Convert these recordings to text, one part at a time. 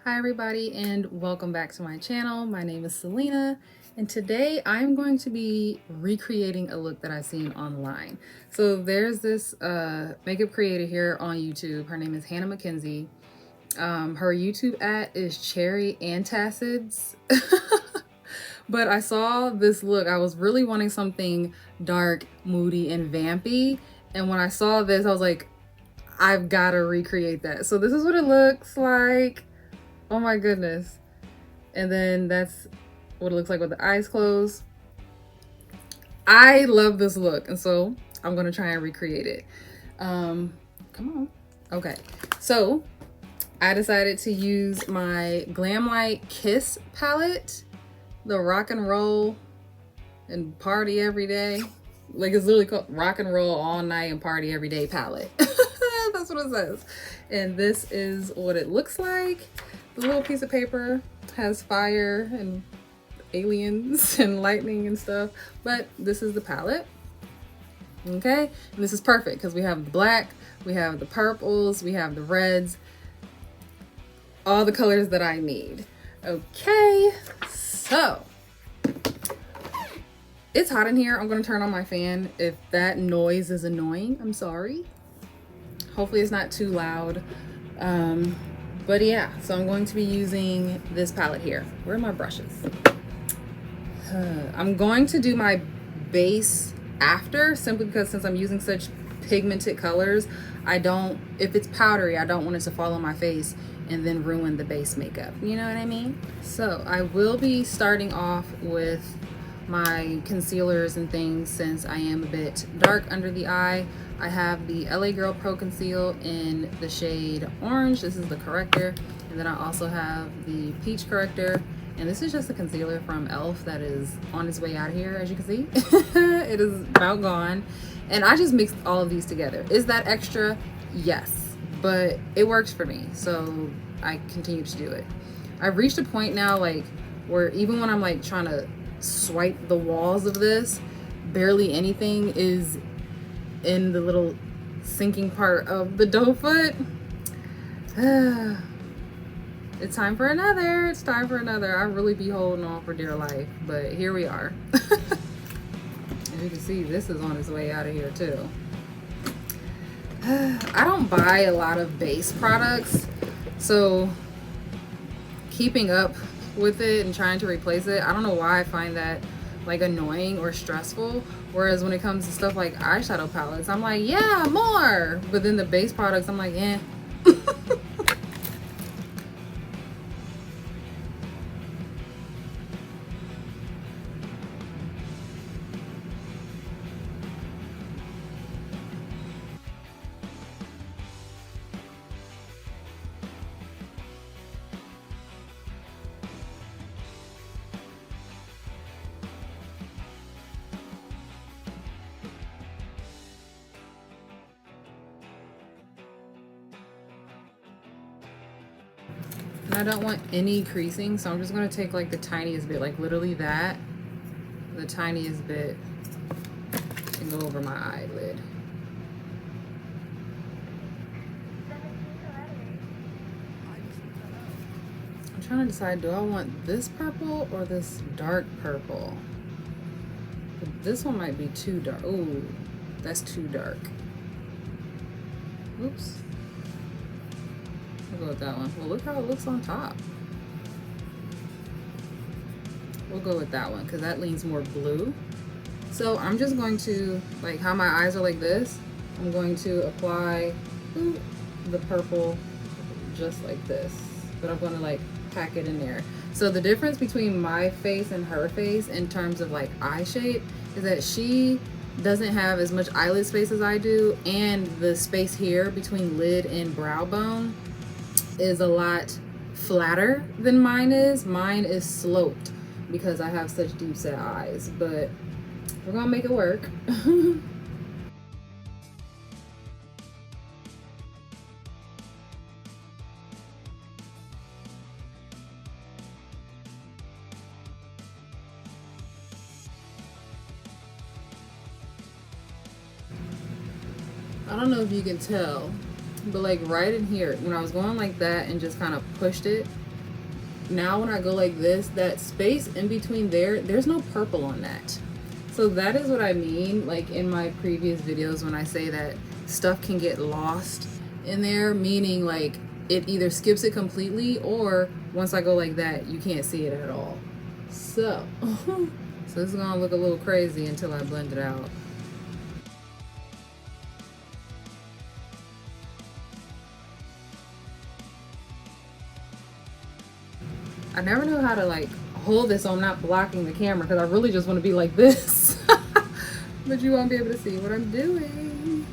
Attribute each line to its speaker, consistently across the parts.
Speaker 1: Hi everybody and welcome back to my channel. My name is Selena and today I'm going to be recreating a look that I've seen online. So there's this makeup creator here on YouTube. Her name is MacKenzie. Her YouTube @ is Cherry Antacids. But I saw this look. I was really wanting something dark, moody, and vampy. And when I saw this, I was like, I've got to recreate that. So this is what it looks like. Oh my goodness. And then that's what it looks like with the eyes closed. I love this look, and so I'm gonna try and recreate it. Come on. Okay, so I decided to use my Glamlight Kiss palette, the rock and roll and party every day. Like, it's literally called rock and roll all night and party every day palette. That's what it says. And this is what it looks like. The little piece of paper has fire and aliens and lightning and stuff, but this is the palette. Okay, and this is perfect because we have the black, we have the purples, we have the reds, all the colors that I need. Okay, so it's hot in here. I'm going to turn on my fan. If that noise is annoying, I'm sorry. Hopefully it's not too loud. But yeah, so I'm going to be using this palette here. Where are my brushes? I'm going to do my base after, simply because since I'm using such pigmented colors, if it's powdery, I don't want it to fall on my face and then ruin the base makeup. You know what I mean? So I will be starting off with my concealers and things since I am a bit dark under the eye. I have the LA Girl Pro Conceal in the shade Orange. This is the corrector. And then I also have the Peach Corrector. And this is just a concealer from e.l.f. that is on its way out of here, as you can see. It is about gone. And I just mixed all of these together. Is that extra? Yes. But it works for me, so I continue to do it. I've reached a point now, like, where even when I'm like trying to swipe the walls of this, barely anything is in the little sinking part of the doe foot. It's time for another. It's time for another. I really be holding on for dear life, but here we are. As you can see, this is on its way out of here too. I don't buy a lot of base products, so keeping up with it and trying to replace it, I don't know why I find that like annoying or stressful. Whereas when it comes to stuff like eyeshadow palettes, I'm like, yeah, more. But then the base products, I'm like, eh. And I don't want any creasing, so I'm just going to take like the tiniest bit, like literally that, the tiniest bit, and go over my eyelid. I'm trying to decide, do I want this purple or this dark purple? This one might be too dark. Ooh, that's too dark. Oops. We'll go with that one. Well, look how it looks on top. We'll go with that one because that leans more blue. So I'm just going to, like how my eyes are like this, I'm going to apply the purple just like this. But I'm going to like pack it in there. So the difference between my face and her face in terms of like eye shape is that she doesn't have as much eyelid space as I do, and the space here between lid and brow bone is a lot flatter than mine is. Mine is sloped because I have such deep set eyes, but we're gonna make it work. I don't know if you can tell, but like right in here, when I was going like that and just kind of pushed it, now when I go like this, that space in between there, there's no purple on that. So that is what I mean, like in my previous videos when I say that stuff can get lost in there, meaning like it either skips it completely, or once I go like that, you can't see it at all. So, so this is gonna look a little crazy until I blend it out. I never know how to like hold this so I'm not blocking the camera, because I really just want to be like this. But you won't be able to see what I'm doing.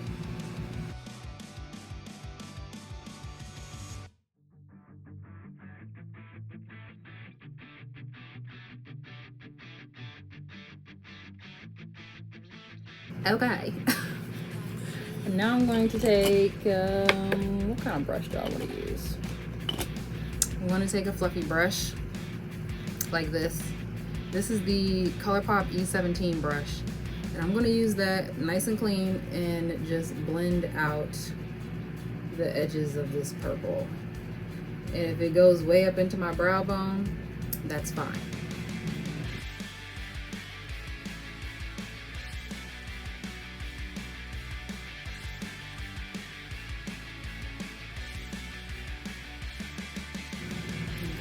Speaker 1: Okay. And now I'm going to take, what kind of brush do I want to use? I'm going to take a fluffy brush like this. This is the ColourPop E17 brush. And I'm going to use that nice and clean and just blend out the edges of this purple. And if it goes way up into my brow bone, that's fine.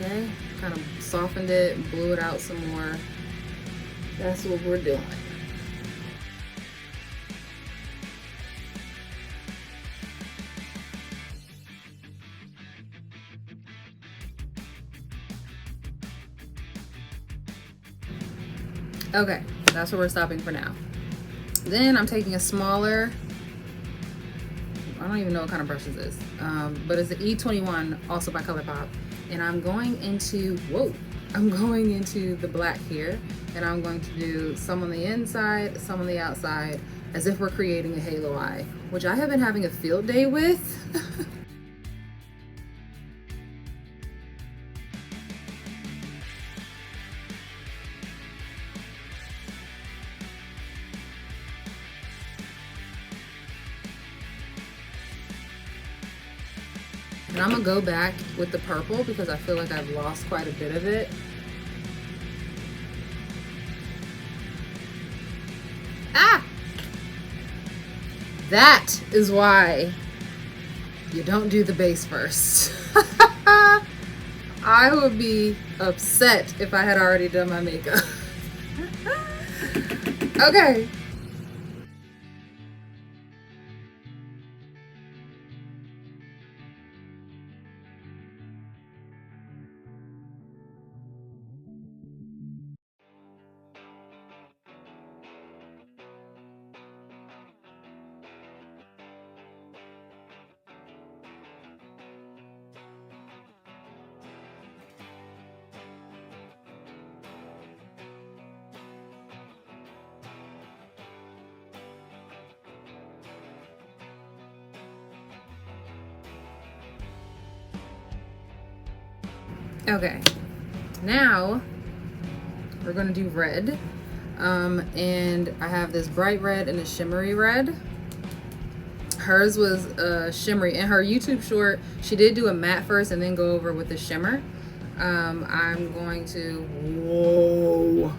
Speaker 1: Okay, kind of softened it and blew it out some more. That's what we're doing. Okay, that's where we're stopping for now. Then I'm taking a smaller, I don't even know what kind of brush this is, but it's the E21, also by ColourPop. And I'm going into, I'm going into the black here, and I'm going to do some on the inside, some on the outside, as if we're creating a halo eye, which I have been having a field day with. And I'm gonna go back with the purple because I feel like I've lost quite a bit of it. Ah! That is why you don't do the base first. I would be upset if I had already done my makeup. Okay. Okay, now we're gonna do red, and I have this bright red and a shimmery red. Hers was shimmery. In her YouTube short, she did do a matte first and then go over with the shimmer. I'm going to, whoa.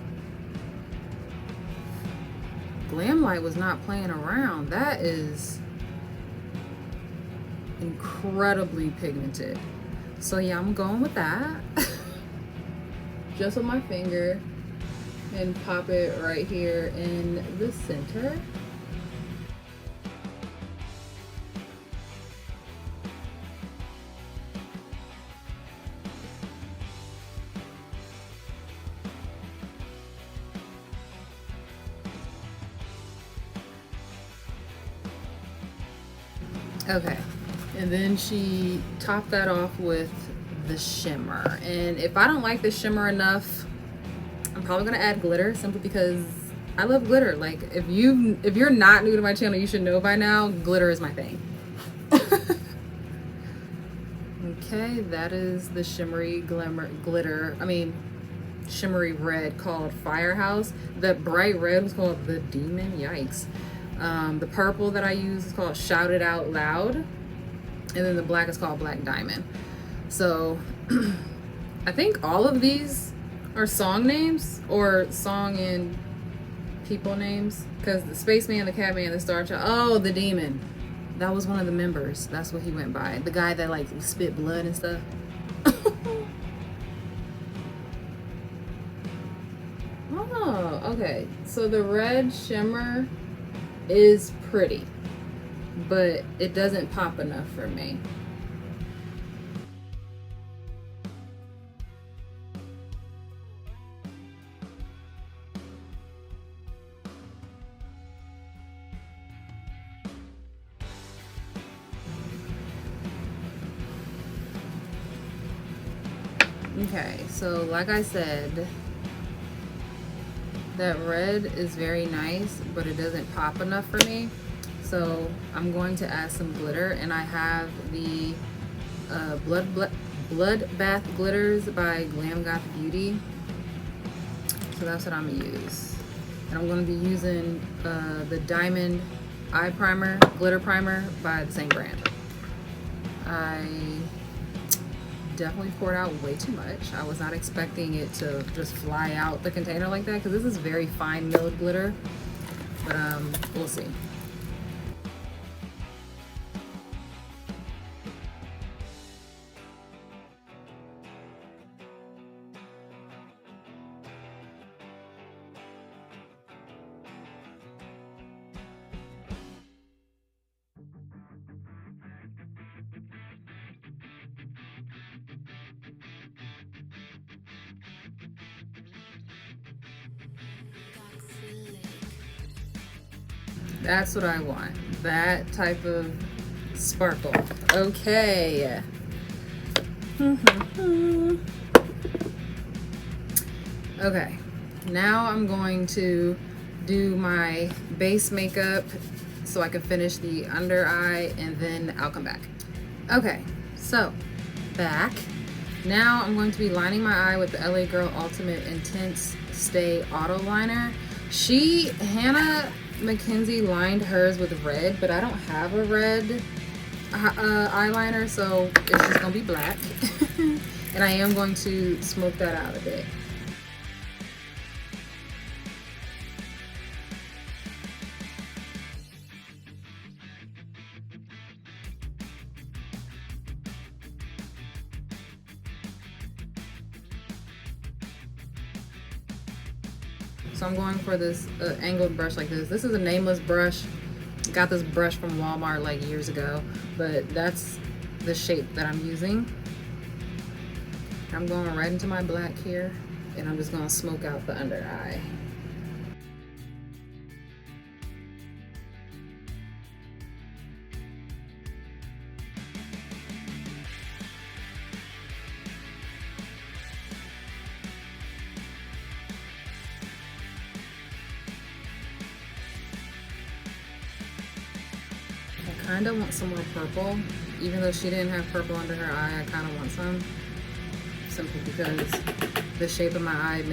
Speaker 1: Glamlight was not playing around. That is incredibly pigmented. So yeah, I'm going with that. Just with my finger and pop it right here in the center. Okay, and then she topped that off with the shimmer. And if I don't like the shimmer enough, I'm probably gonna add glitter, simply because I love glitter. Like, if you're not new to my channel, you should know by now, glitter is my thing. Okay, that is the shimmery shimmery red called Firehouse. The bright red was called the Demon. Yikes. The purple that I use is called Shout It Out Loud, and then the black is called Black Diamond. So I think all of these are song names or song and people names, because the Spaceman, the Catman, the Star Child. Oh, the Demon. That was one of the members. That's what he went by. The guy that like spit blood and stuff. Oh, okay. So the red shimmer is pretty, but it doesn't pop enough for me. Okay, so like I said, that red is very nice, but it doesn't pop enough for me. So I'm going to add some glitter, and I have the Blood Bath Glitters by Glam Goth Beauty. So that's what I'm gonna use. And I'm gonna be using the Diamond Eye Primer, Glitter Primer by the same brand. I definitely poured out way too much. I was not expecting it to just fly out the container like that, because this is very fine milled glitter, but we'll see. That's what I want. That type of sparkle. Okay. Okay. Now I'm going to do my base makeup so I can finish the under eye, and then I'll come back. Okay, so back. Now I'm going to be lining my eye with the LA Girl Ultimate Intense Stay Auto Liner. Hannah MacKenzie lined hers with red, but I don't have a red eyeliner, so it's just gonna be black. And I am going to smoke that out a bit. So I'm going for this angled brush like this. This is a nameless brush. Got this brush from Walmart like years ago, but that's the shape that I'm using. I'm going right into my black here, and I'm just gonna smoke out the under eye. I kind of want some more purple. Even though she didn't have purple under her eye, I kind of want some. Simply because the shape of my eye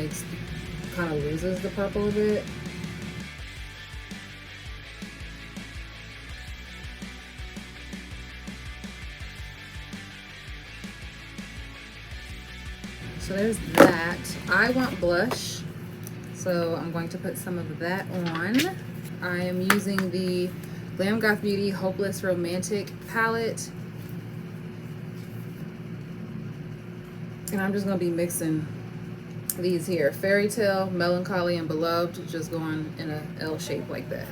Speaker 1: kind of loses the purple a bit. So there's that. I want blush, so I'm going to put some of that on. I am using the Glam Goth Beauty Hopeless Romantic palette, and I'm just going to be mixing these here. Fairy Tale, Melancholy, and Beloved, just going in a L shape like that.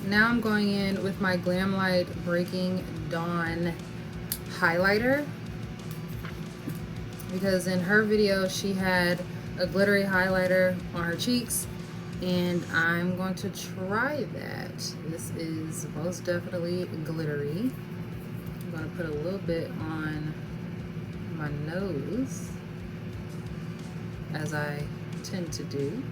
Speaker 1: Now I'm going in with my Glam Light Breaking Dawn highlighter, because in her video she had a glittery highlighter on her cheeks, and I'm going to try that. This is most definitely glittery. I'm going to put a little bit on my nose, as I tend to do.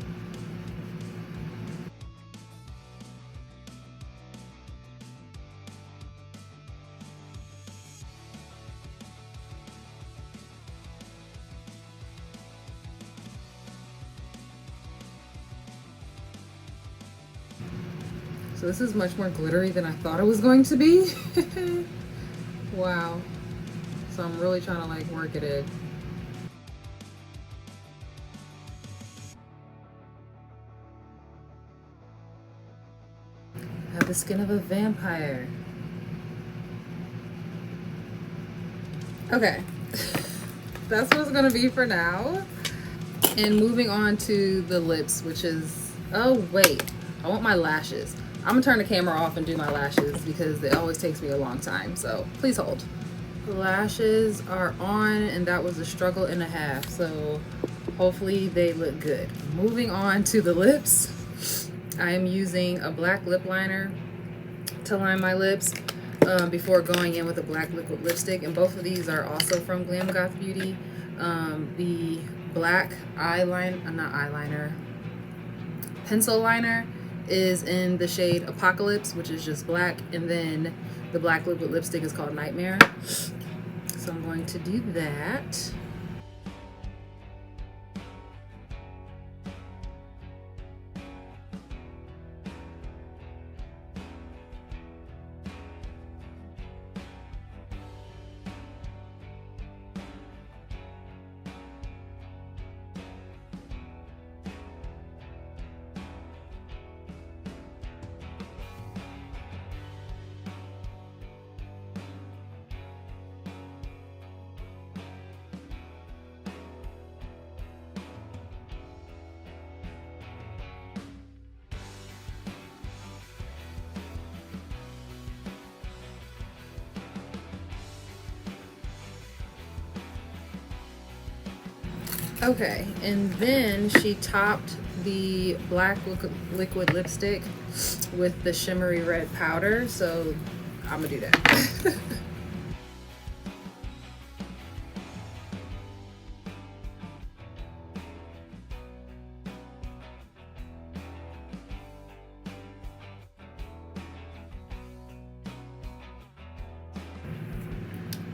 Speaker 1: So this is much more glittery than I thought it was going to be. Wow. So I'm really trying to like work it in. I have the skin of a vampire. Okay. That's what it's gonna be for now. And moving on to the lips, which is, oh wait, I want my lashes. I'm gonna turn the camera off and do my lashes because it always takes me a long time, so please hold. The lashes are on, and that was a struggle and a half, so hopefully they look good. Moving on to the lips, I am using a black lip liner to line my lips before going in with a black liquid lipstick, and both of these are also from Glam Goth Beauty. The black pencil liner is in the shade Apocalypse, which is just black, and then the black liquid lipstick is called Nightmare. So I'm going to do that. Okay, and then she topped the black liquid lipstick with the shimmery red powder, so I'm gonna do that.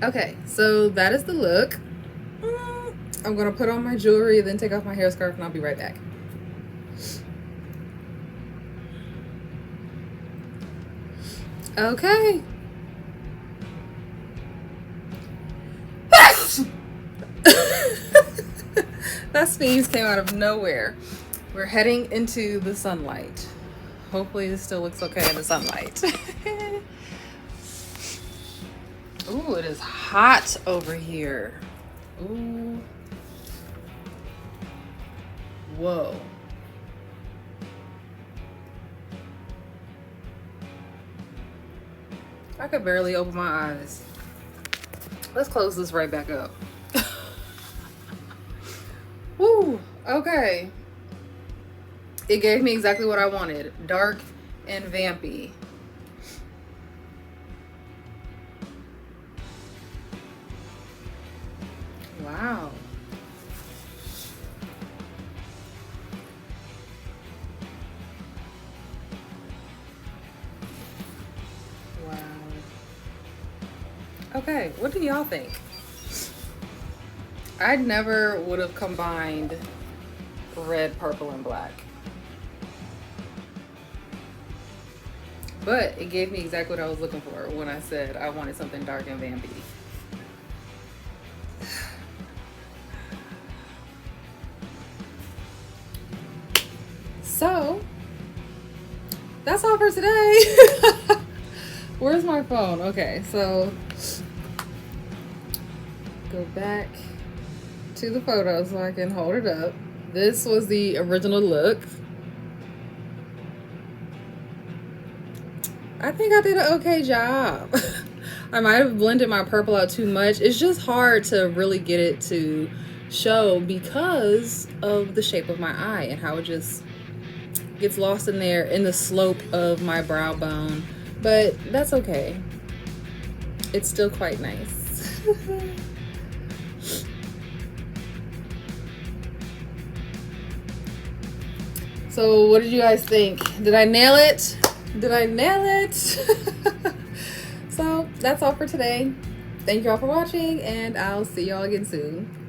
Speaker 1: Okay, so that is the look. I'm gonna put on my jewelry, then take off my hair scarf, and I'll be right back. Okay. That sneeze came out of nowhere. We're heading into the sunlight. Hopefully this still looks okay in the sunlight. Ooh, it is hot over here. Ooh. Whoa. I could barely open my eyes. Let's close this right back up. Woo, okay. It gave me exactly what I wanted. Dark and vampy. Wow. Wow. Okay, what do y'all think? I never would have combined red, purple, and black. But it gave me exactly what I was looking for when I said I wanted something dark and vampy. So, that's all for today. Where's my phone? Okay, so go back to the photo so I can hold it up. This was the original look. I think I did an okay job. I might have blended my purple out too much. It's just hard to really get it to show because of the shape of my eye and how it just gets lost in there in the slope of my brow bone. But that's okay. It's still quite nice. So what did you guys think? Did I nail it? Did I nail it? So that's all for today. Thank you all for watching, and I'll see y'all again soon.